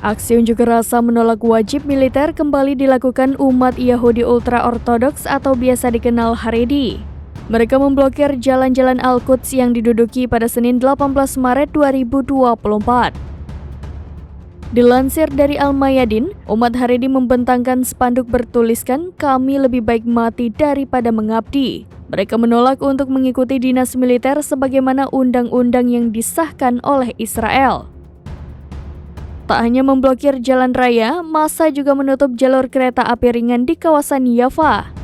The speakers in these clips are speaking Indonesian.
Aksi unjuk rasa menolak wajib militer kembali dilakukan umat Yahudi ultra-ortodoks atau biasa dikenal Haredi. Mereka memblokir jalan-jalan Al-Quds yang diduduki pada Senin 18 Maret 2024. Dilansir dari Al-Mayadin, umat Haredi membentangkan spanduk bertuliskan, "Kami lebih baik mati daripada mengabdi." Mereka menolak untuk mengikuti dinas militer sebagaimana undang-undang yang disahkan oleh Israel. Tak hanya memblokir jalan raya, massa juga menutup jalur kereta api ringan di kawasan Yafa.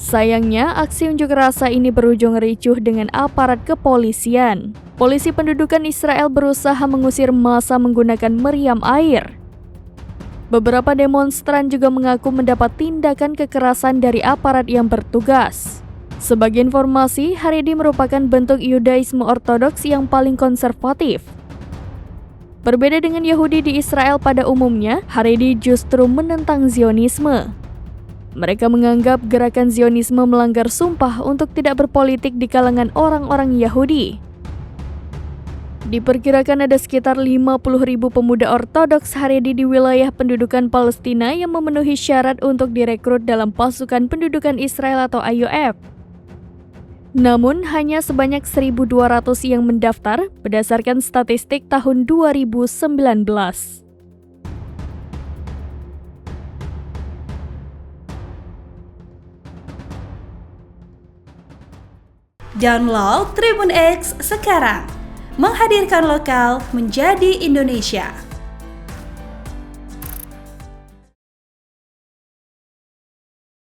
Sayangnya, aksi unjuk rasa ini berujung ricuh dengan aparat kepolisian. Polisi pendudukan Israel berusaha mengusir massa menggunakan meriam air. Beberapa demonstran juga mengaku mendapat tindakan kekerasan dari aparat yang bertugas. Sebagai informasi, Haredi merupakan bentuk Yudaisme ortodoks yang paling konservatif. Berbeda dengan Yahudi di Israel pada umumnya, Haredi justru menentang Zionisme. Mereka menganggap gerakan Zionisme melanggar sumpah untuk tidak berpolitik di kalangan orang-orang Yahudi. Diperkirakan ada sekitar 50.000 pemuda ortodoks Haredi di wilayah pendudukan Palestina yang memenuhi syarat untuk direkrut dalam pasukan pendudukan Israel atau IOF. Namun, hanya sebanyak 1.200 yang mendaftar berdasarkan statistik tahun 2019. Download Tribun X sekarang, menghadirkan lokal menjadi Indonesia.